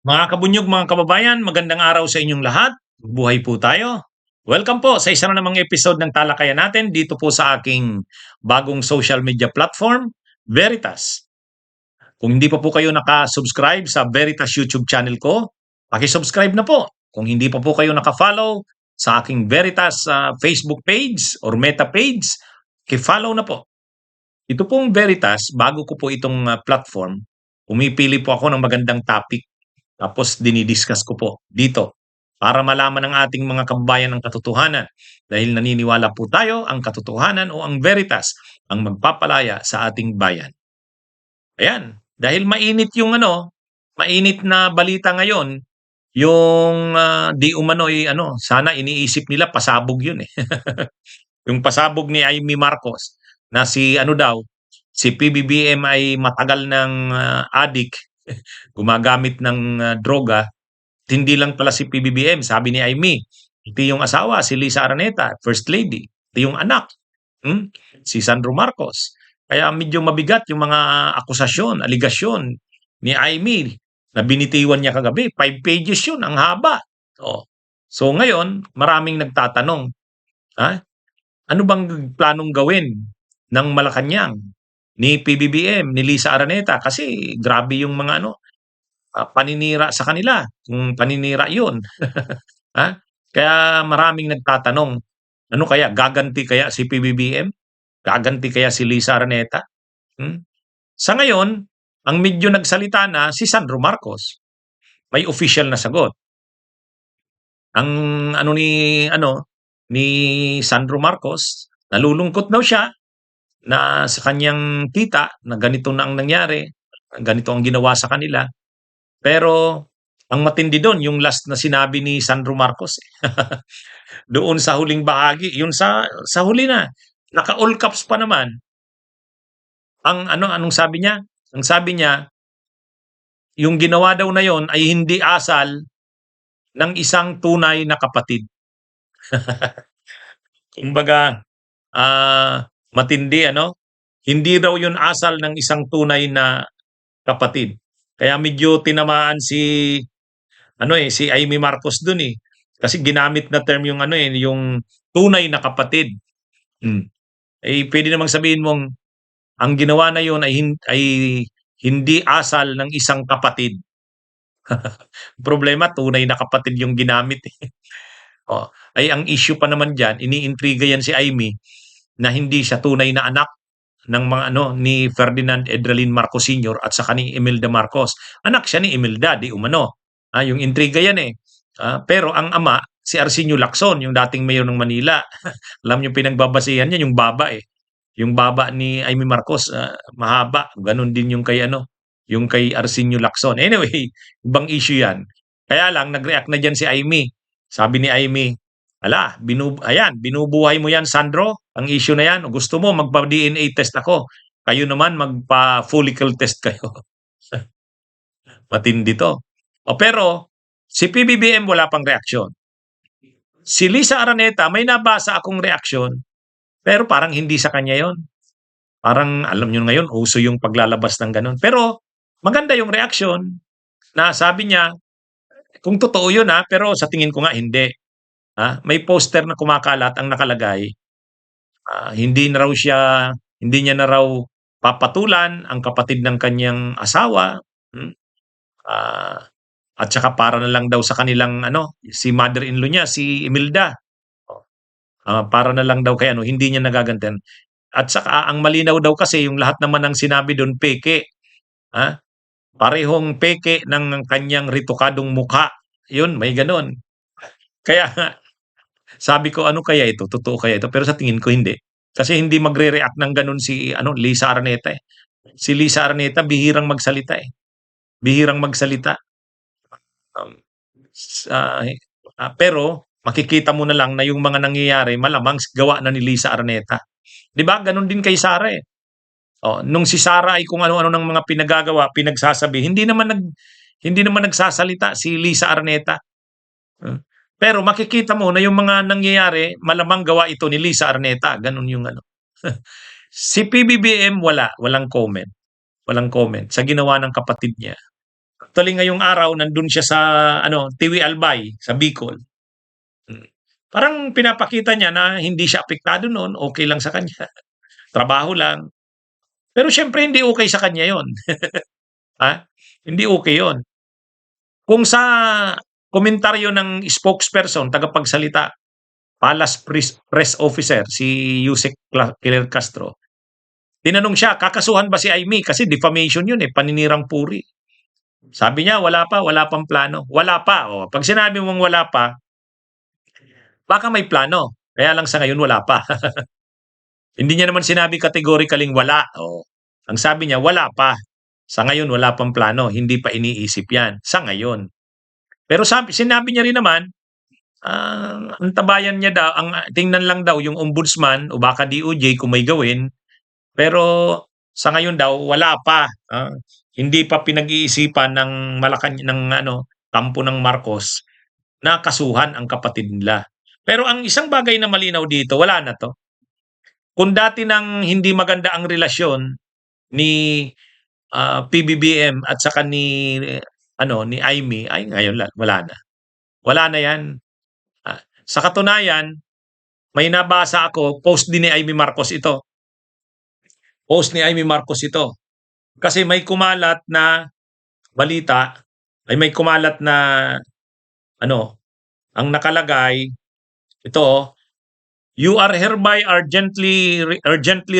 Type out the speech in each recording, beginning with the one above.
Mga kabunyog, mga kababayan, magandang araw sa inyong lahat. Buhay po tayo. Welcome po sa isa na namang episode ng talakayan natin dito po sa aking bagong social media platform, Veritas. Kung hindi pa po kayo naka-subscribe sa Veritas YouTube channel ko, paki-subscribe na po. Kung hindi pa po kayo naka-follow sa aking Veritas Facebook page or Meta page, ki-follow na po. Ito pong Veritas, bago ko po itong platform, pumipili po ako ng magandang topic tapos dinidiscuss ko po dito para malaman ng ating mga kababayan ang katotohanan. Dahil naniniwala po tayo ang katotohanan o ang veritas ang magpapalaya sa ating bayan. Ayan, dahil mainit yung mainit na balita ngayon, yung di umano'y sana iniisip nila pasabog yun eh. Yung pasabog ni Amy Marcos na si si PBBM ay matagal ng addict, gumagamit ng droga. Hindi lang pala si PBBM, sabi ni Amy. Ito yung asawa, si Lisa Araneta, First Lady. Ito yung anak, hmm? Si Sandro Marcos. Kaya medyo mabigat yung mga akusasyon, aligasyon ni Amy na binitiwan niya kagabi. 5 pages yun, ang haba. Oh. So ngayon, maraming nagtatanong, ha? Ano bang planong gawin ng Malacanang, ni PBBM, ni Lisa Araneta? Kasi grabe yung mga paninira sa kanila, kung paninira 'yun. Ha? Kaya maraming nagtatanong, ano kaya, gaganti kaya si PBBM? Gaganti kaya si Lisa Araneta? Hmm? Sa ngayon, ang medyo nagsalita na si Sandro Marcos. May official na sagot. Ang ni Sandro Marcos, nalulungkot daw siya na sa kanyang tita na ganito na ang nangyari, ganito ang ginawa sa kanila. Pero ang matindi doon yung last na sinabi ni Sandro Marcos, eh. Doon sa huling bahagi, yung sa huli na, naka-all caps pa naman. Anong sabi niya? Ang sabi niya, yung ginawa daw na yon ay hindi asal ng isang tunay na kapatid. Kumbaga, matindi Hindi daw yun asal ng isang tunay na kapatid. Kaya medyo tinamaan si Amy Marcos dun eh. Kasi ginamit na term yung yung tunay na kapatid. Pwede namang sabihin mong ang ginawa na yun ay hindi asal ng isang kapatid. Problema, tunay na kapatid yung ginamit eh. Oh, ay ang issue pa naman diyan, iniintriga yan si Amy na hindi siya tunay na anak ng mga ni Ferdinand Edralin Marcos Sr. at saka ni Imelda Marcos. Anak siya ni Imelda, di umano. Yung intriga yan eh. Pero ang ama, si Arsenio Lacson, yung dating mayor ng Manila. Alam niyo pinagbabasihan niya, yung baba eh. Yung baba ni Amy Marcos, mahaba. Ganon din yung yung kay Arsenio Lacson. Anyway, ibang issue yan. Kaya lang, nag-react na dyan si Amy. Sabi ni Amy, binubuhay mo yan, Sandro. Ang issue na yan. Gusto mo, magpa-DNA test ako. Kayo naman, magpa-follicle test kayo. Matindi to. Pero, si PBBM wala pang reaksyon. Si Lisa Araneta, may nabasa akong reaksyon, pero parang hindi sa kanya yon. Parang, alam nyo ngayon, uso yung paglalabas ng ganun. Pero, maganda yung reaksyon na sabi niya, kung totoo yun pero sa tingin ko nga hindi. May poster na kumakalat ang nakalagay, hindi niya na raw papatulan ang kapatid ng kanyang asawa, at saka para na lang daw sa kanilang si mother-in-law niya, si Imelda. Para na lang daw kay hindi niya nagagantihan. At saka ang malinaw daw kasi yung lahat naman ng sinabi doon peke. Parehong peke ng kanyang ritukadong mukha. Yun, may ganon. Kaya sabi ko, ano kaya ito? Totoo kaya ito? Pero sa tingin ko hindi. Kasi hindi magre-react ng ganun si Lisa Araneta eh. Si Lisa Araneta bihirang magsalita eh. Bihirang magsalita. Pero makikita mo na lang na yung mga nangyayari malamang gawa na ni Lisa Araneta. 'Di ba? Ganun din kay Sara eh. Nung si Sara ay kung ano-ano ng mga pinagagawa, pinagsasabi, hindi naman nagsasalita si Lisa Araneta. Pero makikita mo na yung mga nangyayari, malamang gawa ito ni Lisa Araneta. Ganun yung Si PBBM walang comment. Walang comment sa ginawa ng kapatid niya. Actually ngayong araw nandun siya sa ano, Tiwi Albay sa Bicol. Hmm. Parang pinapakita niya na hindi siya apektado no'n, okey lang sa kanya, trabaho lang. Pero siyempre hindi okey sa kanya 'yon, ha? Hindi okey 'yon. Kung sa komentaryo ng spokesperson, tagapagsalita, Palace Press Officer si Yusek Clare Castro, tinanong siya, kakasuhan ba si Imee? Kasi defamation 'yun, eh, paninirang puri. Sabi niya, wala pang plano. Wala pa, oh. 'Pag sinabi mong wala pa, baka may plano, kaya lang sa ngayon wala pa. Hindi niya naman sinabi categorically wala, oh. Ang sabi niya, wala pa. Sa ngayon wala pang plano, hindi pa iniisip 'yan, sa ngayon. Pero sinabi niya rin naman, ang tabayan niya daw, ang tingnan lang daw yung ombudsman o baka DOJ kung may gawin, pero sa ngayon daw wala pa, hindi pa pinag-iisipan ng ng ano, kampo ng Marcos na kasuhan ang kapatid nila. Pero ang isang bagay na malinaw dito, wala na 'to. Kung dati nang hindi maganda ang relasyon ni, PBBM at saka ni ano, ni Imee, ay ngayon wala na. Wala na 'yan. Sa katunayan, may nabasa ako, post din ni Imee Marcos ito. Post ni Imee Marcos ito. Kasi may kumalat na balita, ay may kumalat na ano, ang nakalagay, ito, you are hereby urgently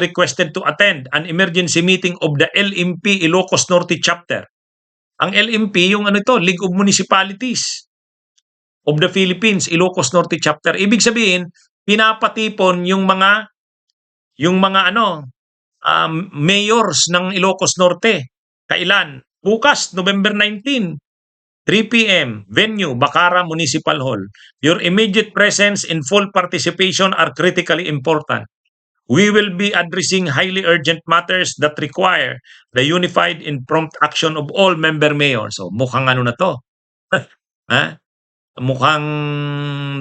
requested to attend an emergency meeting of the LMP Ilocos Norte Chapter. Ang LMP, yung ano ito, League of Municipalities of the Philippines, Ilocos Norte Chapter. Ibig sabihin, pinapatipon yung mga ano, mayors ng Ilocos Norte. Kailan? Bukas, November 19, 3 p.m. Venue, Bacara Municipal Hall. Your immediate presence and full participation are critically important. We will be addressing highly urgent matters that require the unified and prompt action of all member mayors. So, mukhang ano na to. Ha? Mukhang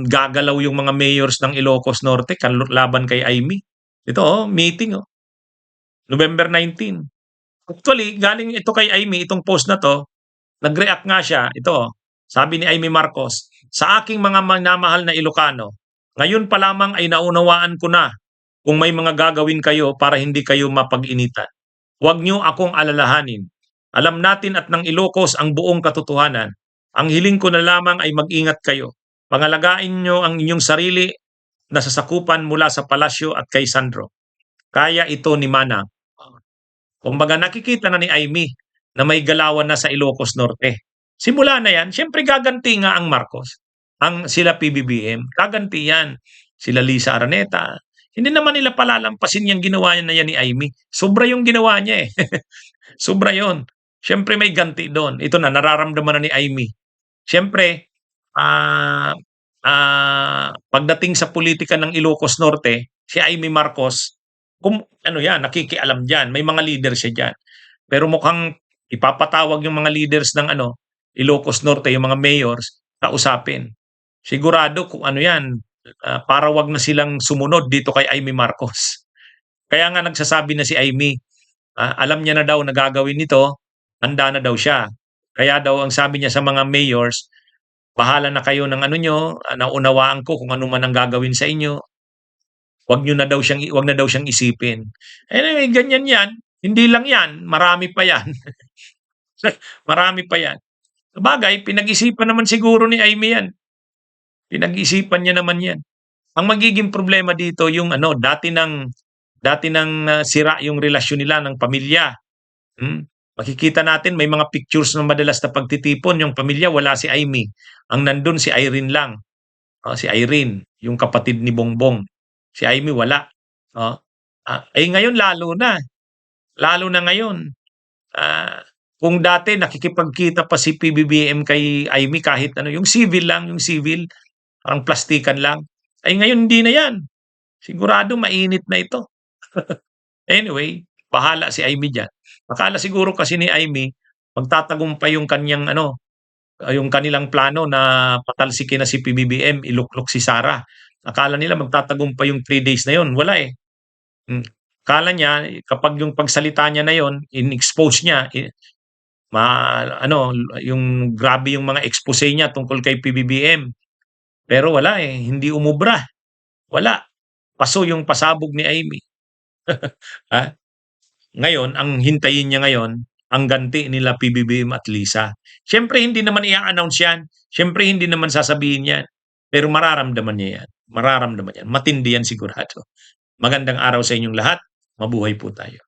gagalaw yung mga mayors ng Ilocos Norte laban kay Imee. Ito, meeting, November 19. Actually, galing ito kay Imee, itong post na 'to, nag-react nga siya, ito, sabi ni Imee Marcos, "Sa aking mga minamahal na Ilocano, ngayon pa lamang ay naunawaan ko na kung may mga gagawin kayo para hindi kayo mapag-initan. Huwag niyo akong alalahanin. Alam natin at ng Ilocos ang buong katotohanan. Ang hiling ko na lamang ay mag-ingat kayo. Pangalagaan niyo ang inyong sarili na sasakupan mula sa palasyo at kay Sandro. Kaya ito ni Manang." Kumbaga nakikita na ni Imee na may galawan na sa Ilocos Norte. Simula na yan, siyempre gaganti nga ang Marcos. Sila PBBM, gaganti yan. Sila Lisa Araneta. Hindi naman nila palalampasin yung ginawa niya na yan ni Imee. Sobra yung ginawa niya, eh. Sobra yon. Siyempre may ganti doon. Ito na, nararamdaman na ni Imee. Siyempre, pagdating sa politika ng Ilocos Norte, si Imee Marcos, ano yan, nakikialam dyan. May mga leader siya dyan. Pero mukhang ipapatawag yung mga leaders ng ano, Ilocos Norte, yung mga mayors, kausapin. Sigurado kung ano yan, para wag na silang sumunod dito kay Imee Marcos. Kaya nga nagsasabi na si Imee, alam niya na daw na gagawin nito, handa na daw siya. Kaya daw ang sabi niya sa mga mayors, bahala na kayo ng ano nyo, naunawaan ko kung ano man ang gagawin sa inyo. Wag na daw siyang isipin. Anyway, ganyan yan. Hindi lang yan, marami pa yan. Marami pa yan. Sabagay, pinag-isipan naman siguro ni Imee yan. Pinag-isipan niya naman yan. Ang magiging problema dito yung ano, dati nang sira yung relasyon nila ng pamilya. Makikita natin may mga pictures na madalas na pagtitipon yung pamilya, wala si Imee. Ang nandun si Irene lang. Si Irene, yung kapatid ni Bongbong. Si Imee wala. Ngayon lalo na. Lalo na ngayon. Kung dati nakikipagkita pa si PBBM kay Imee kahit ano, yung civil lang, parang plastikan lang. Ay ngayon hindi na yan. Sigurado mainit na ito. Anyway, bahala si Imee dyan. Akala siguro kasi ni Imee, magtatagumpay yung kanyang ano, yung kanilang plano na patalsikin na si PBBM, iluklok si Sara. Akala nila magtatagumpay yung 3 days na yon, wala eh. Akala niya kapag yung pagsalita niya na yon, in-expose niya, ano, yung grabe yung mga expose niya tungkol kay PBBM. Pero wala, eh, hindi umubra, wala. Paso yung pasabog ni Amy. Ah, ngayon ang hintayin niya ngayon, ang ganti nila PBBM at Lisa. Siyempre hindi naman i-a-announce 'yan, siyempre hindi naman sasabihin 'yan, pero mararamdaman niya 'yan, mararamdaman 'yan, matindi 'yan sigurado. Magandang araw sa inyong lahat, mabuhay po tayo.